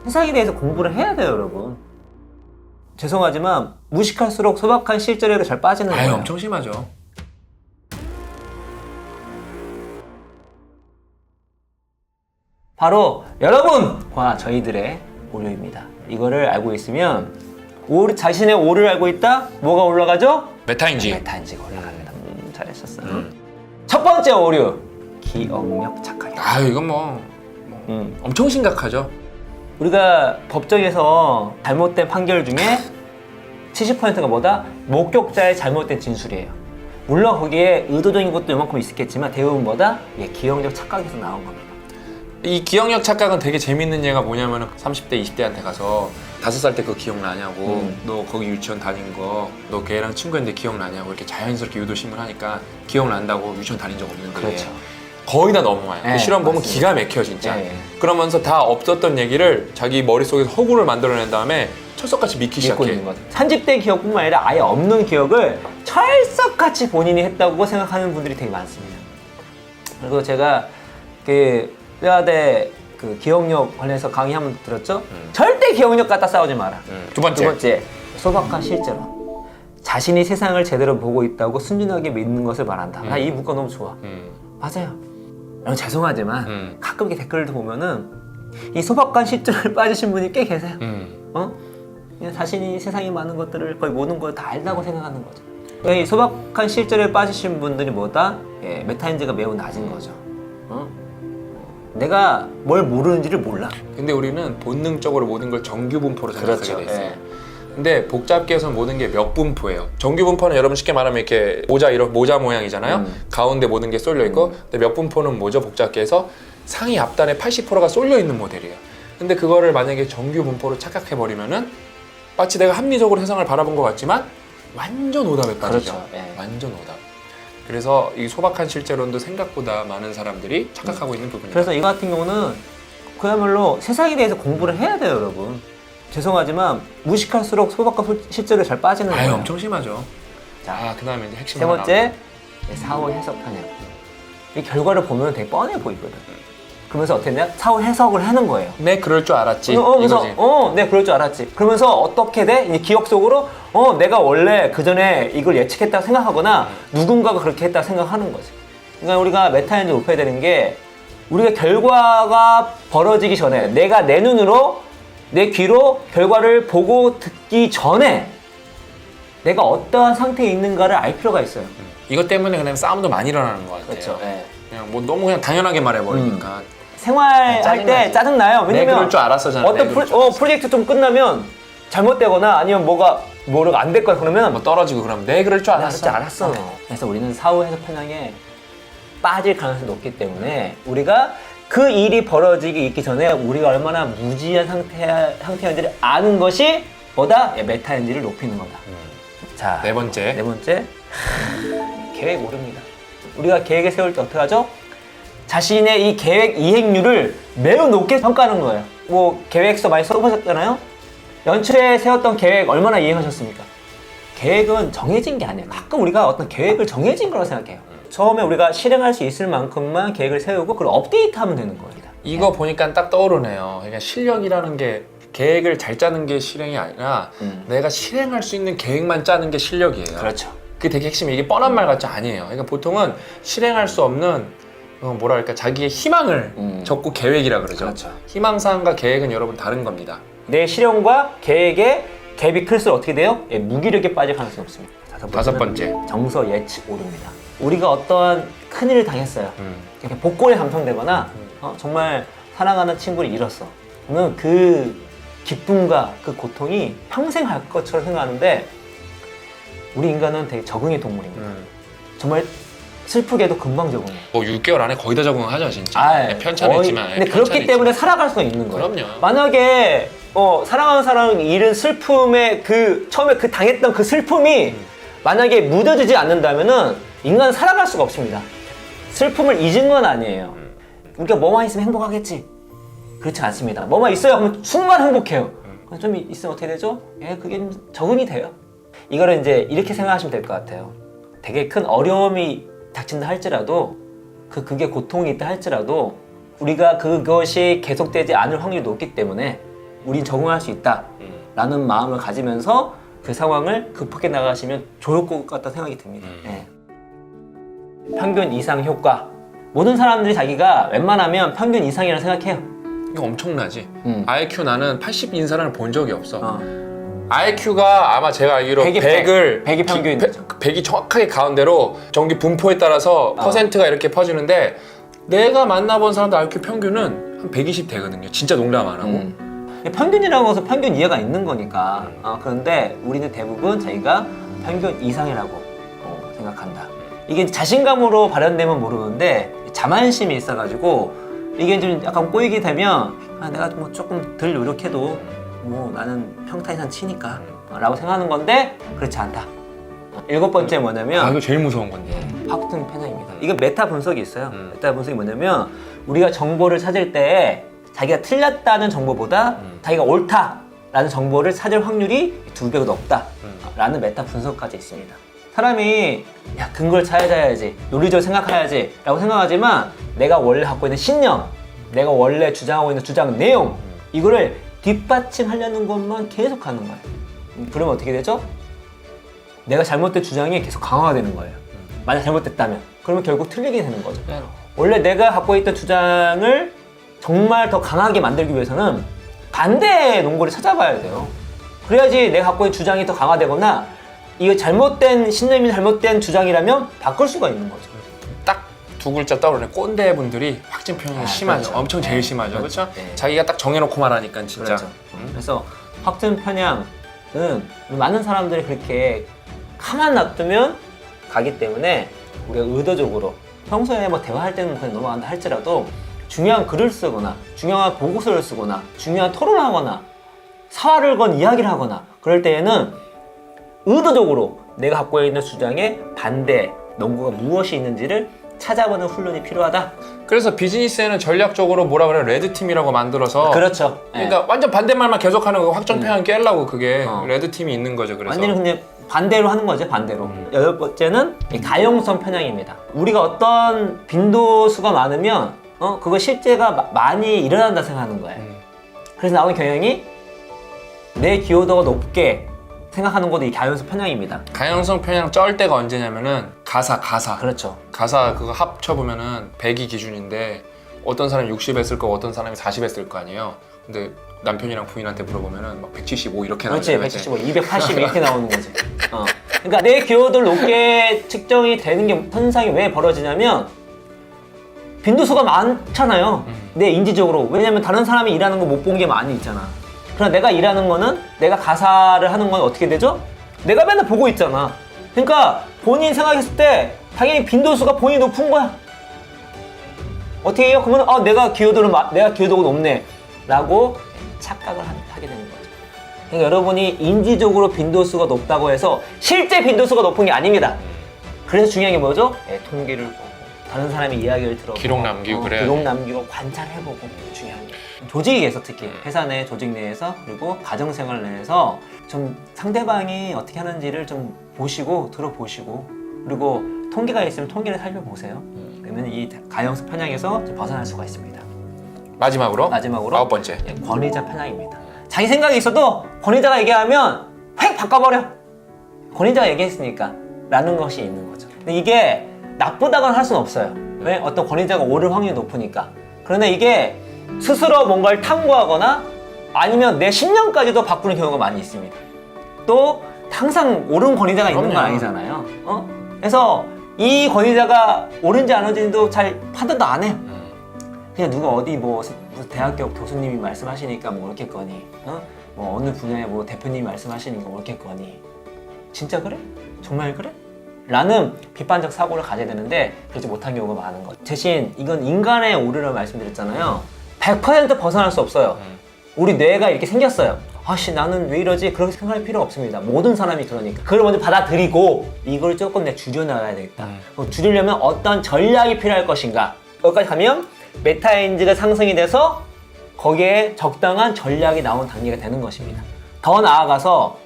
세상에 대해서 공부를 해야 돼요, 여러분. 죄송하지만 무식할수록 소박한 실전에도 잘 빠지는 거예요. 엄청 심하죠. 바로 여러분과 저희들의 오류입니다. 이거를 알고 있으면 자신의 오류를 알고 있다? 뭐가 올라가죠? 메타인지. 메타인지가 올라갑니다. 잘하셨어요. 첫 번째 오류, 기억력 착각이다. 이건 엄청 심각하죠. 우리가 법정에서 잘못된 판결 중에 70%가 뭐다? 목격자의 잘못된 진술이에요. 물론 거기에 의도적인 것도 요만큼 있었겠지만 대부분 뭐다? 기억력 착각에서 나온 겁니다. 이 기억력 착각은 되게 재밌는 예가 뭐냐면 30대, 20대한테 가서 5살 때 그거 기억나냐고, 너 거기 유치원 다닌 거, 너 걔랑 친구였는데 기억나냐고 이렇게 자연스럽게 유도심을 하니까 기억난다고 유치원 다닌 적 없는데 그렇죠. 거의 다 넘어와요. 네, 그 실험 보면 맞습니다. 기가 막혀 진짜. 네. 그러면서 다 없었던 얘기를 자기 머릿속에서 허구를 만들어낸 다음에 철석같이 믿기 믿고 시작해. 있는 거죠. 편집된 기억뿐만 아니라 아예 없는 기억을 철석같이 본인이 했다고 생각하는 분들이 되게 많습니다. 그리고 제가 의화대 기억력 관련해서 강의 한번 들었죠? 절대 기억력 갖다 싸우지 마라. 두 번째, 소박한 실제로. 자신이 세상을 제대로 보고 있다고 순진하게 믿는 것을 말한다. 나 이 문구 너무 좋아. 맞아요. 여러분 죄송하지만 가끔 이렇게 댓글도 보면은 이 소박한 실제를 빠지신 분이 꽤 계세요. 그냥 자신이 세상에 많은 것들을 거의 모든 걸 다 알다고 생각하는 거죠. 이 소박한 실제를 빠지신 분들이 뭐다? 메타인지가 매우 낮은 거죠. 내가 뭘 모르는지를 몰라. 근데 우리는 본능적으로 모든 걸 정규분포로 생각하게 그렇죠. 돼 있어요. 근데 복잡계 해서는 모든 게 몇 분포예요. 정규분포는 여러분 쉽게 말하면 이렇게 모자 모양이잖아요. 가운데 모든 게 쏠려 있고, 근데 몇 분포는 뭐죠? 복잡계에서 상위 앞단에 80%가 쏠려 있는 모델이에요. 근데 그거를 만약에 정규분포로 착각해 버리면은 마치 내가 합리적으로 세상을 바라본 것 같지만 완전 오답에 빠지죠. 그렇죠. 예. 완전 오답. 그래서 이 소박한 실제론도 생각보다 많은 사람들이 착각하고 있는 부분이에요. 그래서 이거 같은 경우는 그야말로 세상에 대해서 공부를 해야 돼요, 여러분. 죄송하지만 무식할수록 소박한 실제로 잘 빠지는 거예요. 엄청 심하죠. 자, 그 다음에 이제 핵심 세 하나 번째, 사후 해석 편향. 이 결과를 보면 되게 뻔해 보이거든. 그러면서 어떻게 했냐? 사후 해석을 하는 거예요. 네, 그럴 줄 알았지. 그래서 이거지. 네, 그럴 줄 알았지. 그러면서 어떻게 돼? 이 기억 속으로 내가 원래 그 전에 이걸 예측했다고 생각하거나 누군가가 그렇게 했다고 생각하는 거지. 그러니까 우리가 메타인지 높여야 되는 게 우리가 결과가 벌어지기 전에 내가 내 눈으로 내 귀로 결과를 보고 듣기 전에 내가 어떠한 상태에 있는가를 알 필요가 있어요. 이것 때문에 그냥 싸움도 많이 일어나는 것 같아요. 그렇죠. 네. 그냥 뭐 너무 그냥 당연하게 말해버리니까. 생활할 짜증나지. 때 짜증나요. 네, 왜냐면 그럴 줄 알았어잖아. 어떤 네, 그럴 줄 알았어. 프로젝트 좀 끝나면 잘못되거나 아니면 뭐가 안 됐거나 그러면 뭐 떨어지고 그러면 네, 그럴 줄 나 알았어. 진짜 알았어. 그래서 우리는 사후 해석 편향에 빠질 가능성이 높기 때문에 우리가 그 일이 벌어지기 있기 전에 우리가 얼마나 무지한 상태인지를 아는 것이 뭐다? 메타인지를 높이는 거다. 자, 네 번째. 계획 오릅니다. 우리가 계획을 세울 때 어떻게 하죠? 자신의 이 계획 이행률을 매우 높게 평가하는 거예요. 뭐 계획서 많이 써보셨잖아요? 연초에 세웠던 계획 얼마나 이행하셨습니까? 계획은 정해진 게 아니에요. 가끔 우리가 어떤 계획을 정해진 거라고 생각해요. 처음에 우리가 실행할 수 있을 만큼만 계획을 세우고 그걸 업데이트하면 되는 겁니다. 이거 보니까 딱 떠오르네요. 그러니까 실력이라는 게 계획을 잘 짜는 게 실행이 아니라 내가 실행할 수 있는 계획만 짜는 게 실력이에요. 그렇죠. 그게 되게 핵심이에요. 이게 뻔한 말 같지 아니에요. 그러니까 보통은 실행할 수 없는 뭐랄까 자기의 희망을 적고 계획이라 그러죠. 그렇죠. 희망사항과 계획은 여러분 다른 겁니다. 내 실현과 계획의 갭이 클수록 어떻게 돼요? 무기력에 빠질 가능성이 없습니다. 다섯 번째. 정서 예측 오류입니다. 우리가 어떠한 큰일을 당했어요. 이렇게 복권에 당첨되거나 정말 사랑하는 친구를 잃었어. 그러면 그 기쁨과 그 고통이 평생 할 것처럼 생각하는데 우리 인간은 되게 적응의 동물입니다. 정말 슬프게도 금방 적응해. 뭐 6개월 안에 거의 다 적응하죠 진짜. 편찮았지만. 근데 그렇기 때문에 살아갈 수가 있는 거예요. 그럼요. 만약에 사랑하는 사람 잃은 슬픔에 처음에 당했던 그 슬픔이 만약에 묻어지지 않는다면은 인간은 살아갈 수가 없습니다. 슬픔을 잊은 건 아니에요. 우리가 뭐만 있으면 행복하겠지. 그렇지 않습니다. 뭐만 있어요 하면 순간 행복해요. 좀 있으면 어떻게 되죠? 그게 좀 적응이 돼요. 이거를 이제 이렇게 생각하시면 될 것 같아요. 되게 큰 어려움이 닥친다 할지라도 그게 고통이 있다 할지라도 우리가 그것이 계속되지 않을 확률이 높기 때문에 우린 적응할 수 있다 라는 마음을 가지면서 그 상황을 극복해 나가시면 좋을 것 같다는 생각이 듭니다. 예. 평균 이상 효과. 모든 사람들이 자기가 웬만하면 평균 이상이라고 생각해요. 이거 엄청나지. IQ 나는 80인 사람을 본 적이 없어. 어. IQ가 아마 제가 알기로 100이 평균이죠. 100이 정확하게 가운데로 전기 분포에 따라서 퍼센트가 이렇게 퍼지는데 내가 만나본 사람들 IQ 평균은 한 120 되거든요. 진짜 농담 안 하고. 평균이라고 해서 평균 이하가 있는 거니까. 그런데 우리는 대부분 자기가 평균 이상이라고 생각한다. 이게 자신감으로 발현되면 모르는데 자만심이 있어가지고 이게 좀 약간 꼬이게 되면 내가 뭐 조금 덜 노력해도 뭐 나는 평타 이상 치니까 라고 생각하는 건데 그렇지 않다. 7번째 뭐냐면 이거 제일 무서운 건데. 확증 편향입니다. 이거 메타 분석이 있어요. 메타 분석이 뭐냐면 우리가 정보를 찾을 때 자기가 틀렸다는 정보보다 자기가 옳다라는 정보를 찾을 확률이 2배가 높다라는 메타 분석까지 있습니다. 사람이 야 근거를 찾아야지, 논리적으로 생각해야지 라고 생각하지만 내가 원래 갖고 있는 신념, 내가 원래 주장하고 있는 주장 내용 이거를 뒷받침하려는 것만 계속 하는 거예요. 그러면 어떻게 되죠? 내가 잘못된 주장이 계속 강화가 되는 거예요. 만약 잘못됐다면 그러면 결국 틀리게 되는 거죠. 원래 내가 갖고 있던 주장을 정말 더 강하게 만들기 위해서는 반대의 논거를 찾아봐야 돼요. 그래야지 내가 갖고 있는 주장이 더 강화되거나 이거 잘못된 신념이 잘못된 주장이라면 바꿀 수가 있는 거죠. 딱 두 글자 떠오르네. 꼰대 분들이 확증 편향이 심하죠. 그렇죠. 엄청 제일 심하죠. 그렇죠? 네. 자기가 딱 정해놓고 말하니까 진짜. 그렇죠. 그래서 확증 편향은 많은 사람들이 그렇게 가만 놔두면 가기 때문에 우리가 의도적으로 평소에 뭐 대화할 때는 그냥 넘어간다 할지라도 중요한 글을 쓰거나 중요한 보고서를 쓰거나 중요한 토론을 하거나 사활을 건 이야기를 하거나 그럴 때에는 의도적으로 내가 갖고 있는 주장에 반대 논거가 무엇이 있는지를 찾아보는 훈련이 필요하다. 그래서 비즈니스에는 전략적으로 뭐라 그래 레드팀이라고 만들어서 그렇죠. 그러니까 완전 반대말만 계속하는 거 확정 편향 깨려고 그게 레드팀이 있는 거죠. 그래서 완전히 근데 반대로 하는 거죠. 반대로. 8번째는 가용성 편향입니다. 우리가 어떤 빈도수가 많으면 그거 실제가 많이 일어난다 생각하는 거예요. 그래서 나오는 경향이 내 기여도가 높게 생각하는 것도 이 가용성 편향입니다. 가용성 편향 쩔 때가 언제냐면은 가사 그렇죠. 가사 그거 합쳐보면은 100이 기준인데 어떤 사람이 60 했을 거고 어떤 사람이 40 했을 거 아니에요. 근데 남편이랑 부인한테 물어보면은 막 175 이렇게 그렇지. 나오죠. 175, 280 이렇게 나오는 거지. 그러니까 내 기여도를 높게 측정이 되는 게 현상이 왜 벌어지냐면 빈도수가 많잖아요. 내 인지적으로. 왜냐면 다른 사람이 일하는 거 못 본 게 많이 있잖아. 그러나 내가 일하는 거는 내가 가사를 하는 건 어떻게 되죠? 내가 맨날 보고 있잖아. 그러니까 본인 생각했을 때 당연히 빈도수가 본인이 높은 거야. 어떻게 해요? 그러면 내가 기여도가 높네 라고 착각을 하게 되는 거죠. 그러니까 여러분이 인지적으로 빈도수가 높다고 해서 실제 빈도수가 높은 게 아닙니다. 그래서 중요한 게 뭐죠? 통계를 보고 다른 사람의 이야기를 들어보고 기록 남기고 그래야 기록 남기고 관찰해보고 중요한 게 조직에서 특히 회사 내 조직 내에서 그리고 가정생활 내에서 좀 상대방이 어떻게 하는지를 좀 보시고 들어보시고 그리고 통계가 있으면 통계를 살펴보세요. 그러면 이 가용성 편향에서 좀 벗어날 수가 있습니다. 마지막으로 9번째 권위자 편향입니다. 자기 생각이 있어도 권위자가 얘기하면 획 바꿔버려. 권위자가 얘기했으니까 라는 것이 있는 거죠. 근데 이게 나쁘다고는 할 수는 없어요. 왜? 어떤 권위자가 오를 확률이 높으니까. 그런데 이게 스스로 뭔가를 탐구하거나 아니면 내 신념까지도 바꾸는 경우가 많이 있습니다. 또 항상 옳은 권위자가 있는 건 아니잖아요. 그래서 이 권위자가 옳은지 안 옳은지도 잘 판단도 안 해요. 그냥 누가 어디 뭐 대학교 교수님이 말씀하시니까 뭐 옳겠거니, 뭐 어느 분야에 뭐 대표님이 말씀하시니까 옳겠거니, 진짜 그래? 정말 그래? 라는 비판적 사고를 가져야 되는데 그렇지 못한 경우가 많은 거죠. 대신 이건 인간의 오류를 말씀드렸잖아요. 100% 벗어날 수 없어요. 우리 뇌가 이렇게 생겼어요. 아씨 나는 왜 이러지? 그렇게 생각할 필요 없습니다. 모든 사람이 그러니까 그걸 먼저 받아들이고 이걸 조금 내가 줄여나가야 되겠다. 줄이려면 어떤 전략이 필요할 것인가. 여기까지 가면 메타인지가 상승이 돼서 거기에 적당한 전략이 나온 단계가 되는 것입니다. 더 나아가서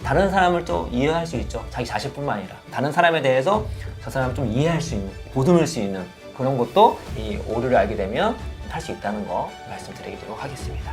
다른 사람을 또 이해할 수 있죠. 자기 자신뿐만 아니라 다른 사람에 대해서 저 사람을 좀 이해할 수 있는, 보듬을 수 있는 그런 것도 이 오류를 알게 되면 할 수 있다는 거 말씀드리도록 하겠습니다.